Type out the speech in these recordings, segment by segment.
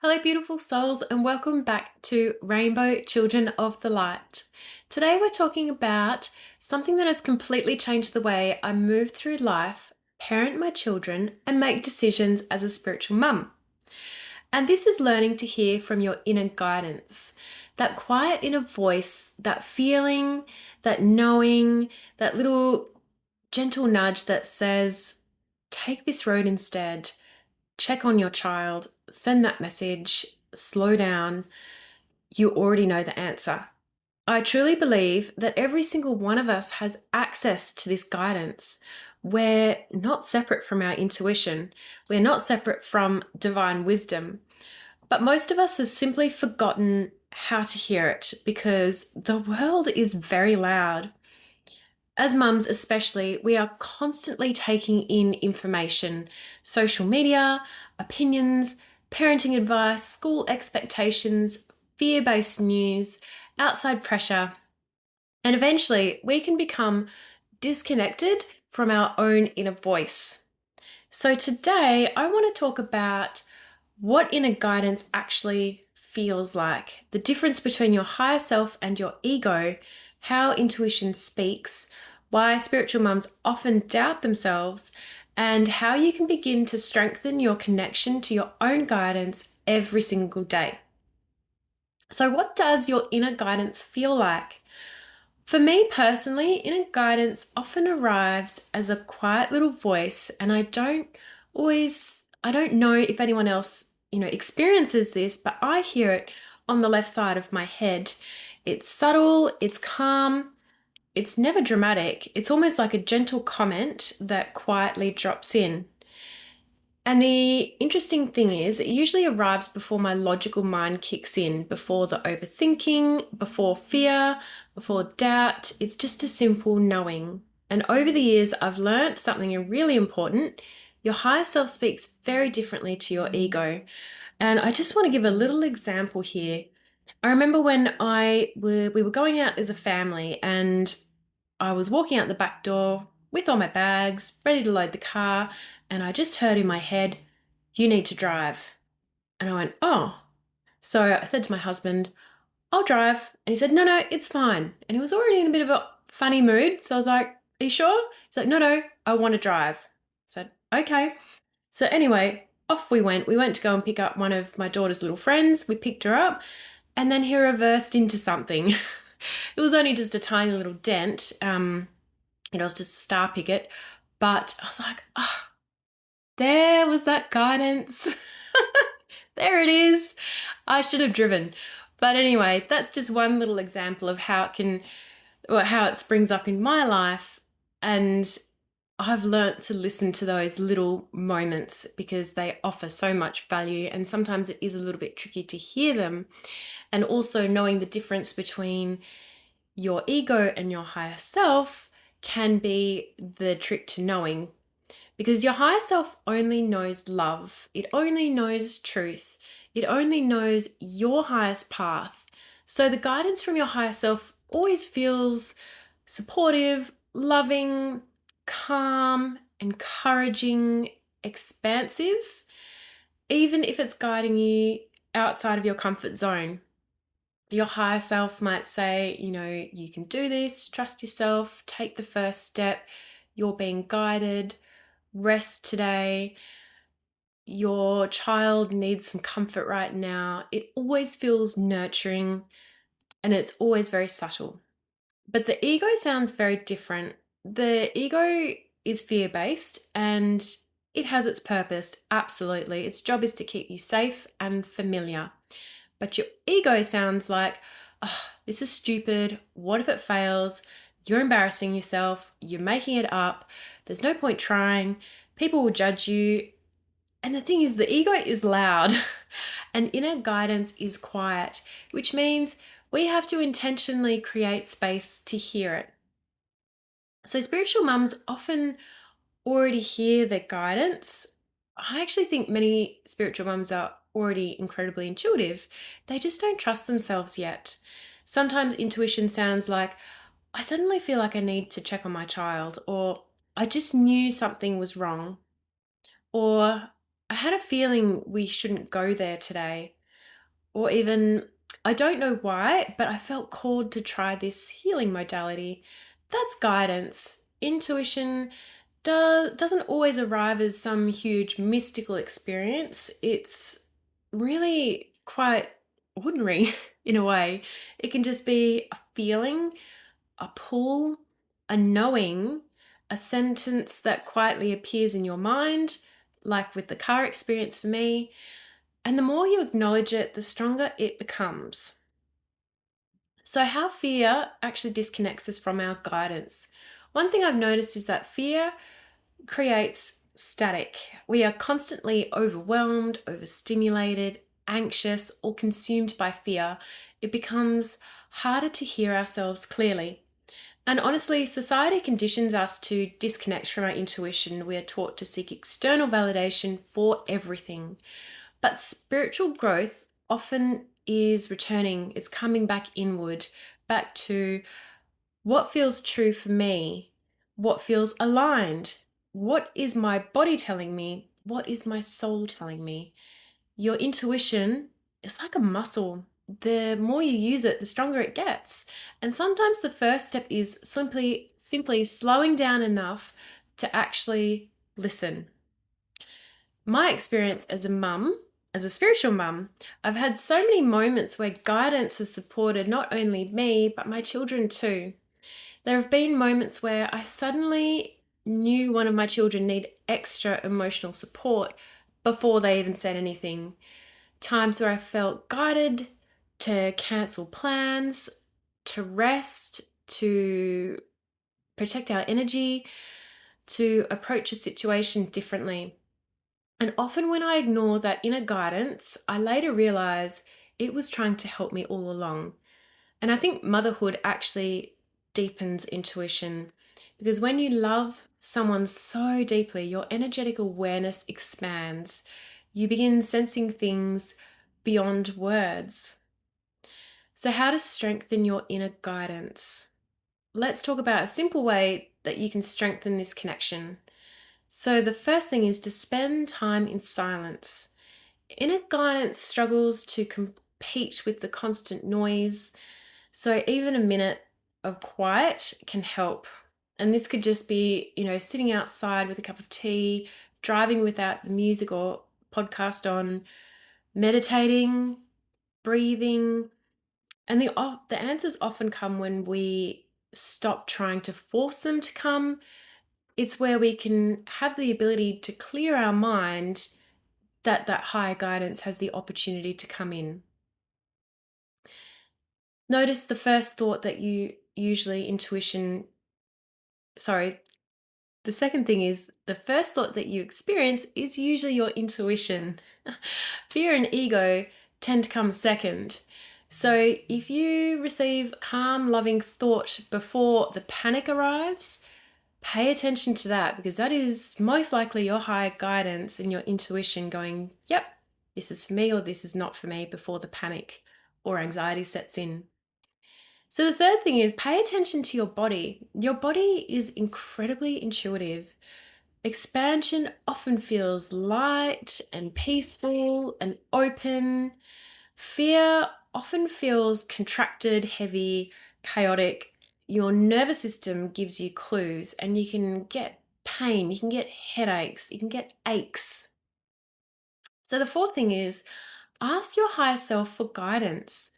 Hello, beautiful souls, and welcome back to Rainbow Children of the Light. Today, we're talking about something that has completely changed the way I move through life, parent my children, and make decisions as a spiritual mum. And this is learning to hear from your inner guidance, that quiet inner voice, that feeling, that knowing, that little gentle nudge that says, take this road instead. Check on your child, send that message, slow down. You already know the answer. I truly believe that every single one of us has access to this guidance. We're not separate from our intuition. We're not separate from divine wisdom. But most of us have simply forgotten how to hear it because the world is very loud. As mums, especially, we are constantly taking in information, social media, opinions, parenting advice, school expectations, fear based news, outside pressure, and eventually we can become disconnected from our own inner voice. So, today I want to talk about what inner guidance actually feels like, the difference between your higher self and your ego, how intuition speaks, why spiritual mums often doubt themselves, and how you can begin to strengthen your connection to your own guidance every single day. So, what does your inner guidance feel like? For me personally, inner guidance often arrives as a quiet little voice, and I don't know if anyone else, experiences this, but I hear it on the left side of my head. It's subtle, it's calm, it's never dramatic. It's almost like a gentle comment that quietly drops in. And the interesting thing is, it usually arrives before my logical mind kicks in, before the overthinking, before fear, before doubt. It's just a simple knowing. And over the years, I've learned something really important. Your higher self speaks very differently to your ego. And I just want to give a little example here. I remember when we were going out as a family, and I was walking out the back door with all my bags, ready to load the car, and I just heard in my head, "You need to drive." And I went, "Oh." So I said to my husband, "I'll drive." And he said, "No, no, it's fine." And he was already in a bit of a funny mood. So I was like, "Are you sure?" He's like, "No, no, I want to drive." I said, "Okay." So anyway, off we went. We went to go and pick up one of my daughter's little friends. We picked her up, and then he reversed into something. It was only just a tiny little dent. It was just a star picket. But I was like, oh, there was that guidance. There it is. I should have driven. But anyway, that's just one little example of how it springs up in my life. And I've learnt to listen to those little moments because they offer so much value, and sometimes it is a little bit tricky to hear them. And also knowing the difference between your ego and your higher self can be the trick to knowing, because your higher self only knows love, it only knows truth, it only knows your highest path. So the guidance from your higher self always feels supportive, loving, calm, encouraging, expansive, even if it's guiding you outside of your comfort zone. Your higher self might say, you can do this, trust yourself, take the first step, you're being guided, rest today, your child needs some comfort right now. It always feels nurturing, and it's always very subtle. But the ego sounds very different. The ego is fear-based, and it has its purpose, absolutely. Its job is to keep you safe and familiar. But your ego sounds like, oh, this is stupid. What if it fails? You're embarrassing yourself. You're making it up. There's no point trying. People will judge you. And the thing is, the ego is loud and inner guidance is quiet, which means we have to intentionally create space to hear it. So spiritual mums often already hear their guidance. I actually think many spiritual mums are already incredibly intuitive. They just don't trust themselves yet. Sometimes intuition sounds like, I suddenly feel like I need to check on my child, or I just knew something was wrong, or I had a feeling we shouldn't go there today. or even I don't know why, but I felt called to try this healing modality. That's guidance. Intuition doesn't always arrive as some huge mystical experience. It's really quite ordinary in a way. It can just be a feeling, a pull, a knowing, a sentence that quietly appears in your mind, like with the car experience for me. And the more you acknowledge it, the stronger it becomes. So, how fear actually disconnects us from our guidance. One thing I've noticed is that fear creates static. We are constantly overwhelmed, overstimulated, anxious, or consumed by fear. It becomes harder to hear ourselves clearly. And honestly, society conditions us to disconnect from our intuition. We are taught to seek external validation for everything. But spiritual growth often is returning, it's coming back inward, back to what feels true for me, what feels aligned, what is my body telling me, what is my soul telling me. Your intuition is like a muscle. The more you use it, the stronger it gets. And sometimes the first step is simply slowing down enough to actually listen. My experience as a mum, as a spiritual mum, I've had so many moments where guidance has supported not only me, but my children too. There have been moments where I suddenly knew one of my children needed extra emotional support before they even said anything. Times where I felt guided to cancel plans, to rest, to protect our energy, to approach a situation differently. And often when I ignore that inner guidance, I later realize it was trying to help me all along. And I think motherhood actually deepens intuition because when you love someone so deeply, your energetic awareness expands. You begin sensing things beyond words. So, how to strengthen your inner guidance? Let's talk about a simple way that you can strengthen this connection. So, the first thing is to spend time in silence. Inner guidance struggles to compete with the constant noise, so even a minute of quiet can help. And this could just be, sitting outside with a cup of tea, driving without the music or podcast on, meditating, breathing. And the answers often come when we stop trying to force them to come. It's where we can have the ability to clear our mind that higher guidance has the opportunity to come in. Notice the first thought that you usually intuition, sorry, the second thing is the first thought that you experience is usually your intuition. Fear and ego tend to come second. So if you receive calm, loving thought before the panic arrives, pay attention to that because that is most likely your higher guidance and your intuition going, yep, this is for me or this is not for me before the panic or anxiety sets in. So the third thing is pay attention to your body. Your body is incredibly intuitive. Expansion often feels light and peaceful and open. Fear often feels contracted, heavy, chaotic. Your nervous system gives you clues and you can get pain, you can get headaches, you can get aches. So the fourth thing is ask your higher self for guidance.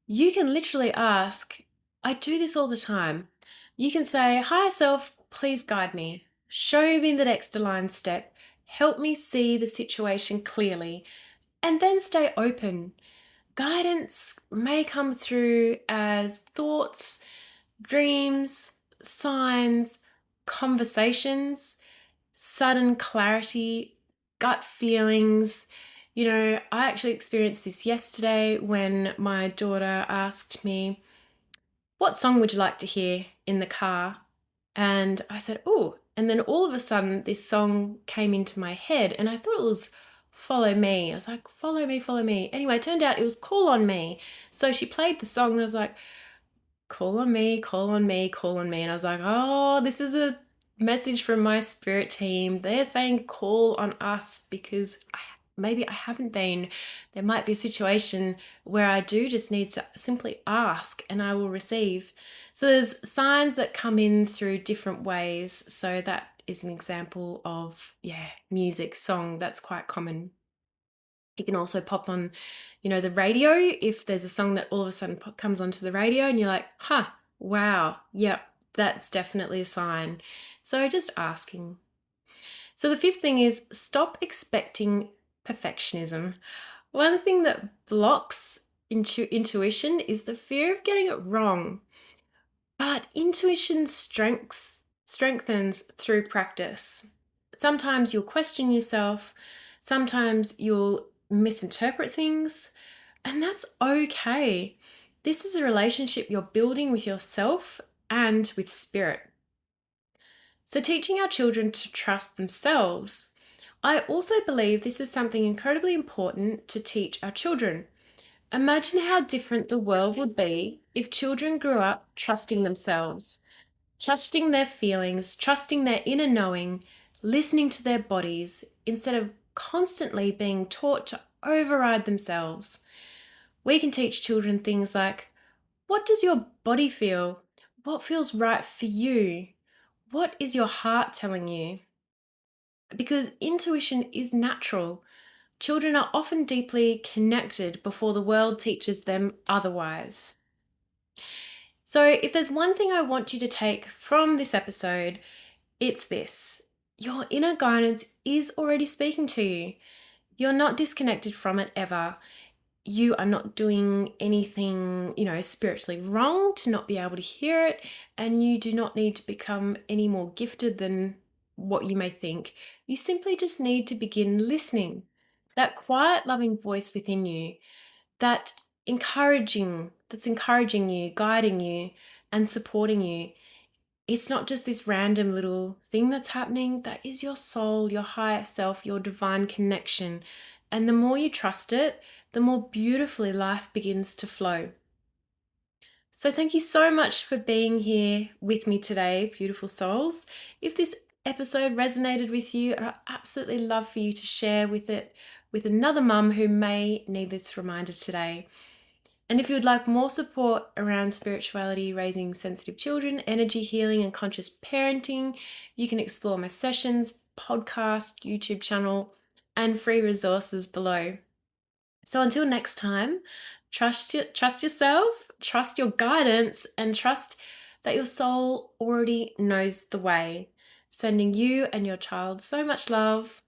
You can literally ask, I do this all the time. You can say, higher self, please guide me. Show me the next aligned step. Help me see the situation clearly. And then stay open. Guidance may come through as thoughts, dreams, signs, conversations, sudden clarity, gut feelings. I actually experienced this yesterday when my daughter asked me, what song would you like to hear in the car? And I said, oh, and then all of a sudden this song came into my head and I thought it was Follow Me. I was like, follow me, follow me. Anyway, it turned out it was Call on Me. So she played the song and I was like, call on me, call on me, call on me. And I was like, oh, this is a message from my spirit team. They're saying call on us because maybe I haven't been. There might be a situation where I do just need to simply ask and I will receive. So there's signs that come in through different ways. So that is an example of, music, song. That's quite common. You can also pop on, the radio if there's a song that all of a sudden comes onto the radio and you're like, wow, yep, that's definitely a sign. So just asking. So the fifth thing is stop expecting perfectionism. One thing that blocks intuition is the fear of getting it wrong. But intuition strengthens through practice. Sometimes you'll question yourself, sometimes you'll misinterpret things, and that's okay. This is a relationship you're building with yourself and with spirit. So, teaching our children to trust themselves. I also believe this is something incredibly important to teach our children. Imagine how different the world would be if children grew up trusting themselves, trusting their feelings, trusting their inner knowing, listening to their bodies instead of constantly being taught to override themselves. We can teach children things like, what does your body feel? What feels right for you? What is your heart telling you? Because intuition is natural. Children are often deeply connected before the world teaches them otherwise. So, if there's one thing I want you to take from this episode, it's this: your inner guidance is already speaking to you. You're not disconnected from it ever. You are not doing anything, spiritually wrong to not be able to hear it, and you do not need to become any more gifted than what you may think. You simply just need to begin listening. That quiet, loving voice within you, that's encouraging you, guiding you, and supporting you. It's not just this random little thing that's happening. That is your soul, your higher self, your divine connection. And the more you trust it, the more beautifully life begins to flow. So thank you so much for being here with me today, beautiful souls. If this episode resonated with you, I'd absolutely love for you to share it with another mum who may need this reminder today. And if you would like more support around spirituality, raising sensitive children, energy healing, and conscious parenting, you can explore my sessions, podcast, YouTube channel, and free resources below. So until next time, trust yourself, trust your guidance, and trust that your soul already knows the way. Sending you and your child so much love.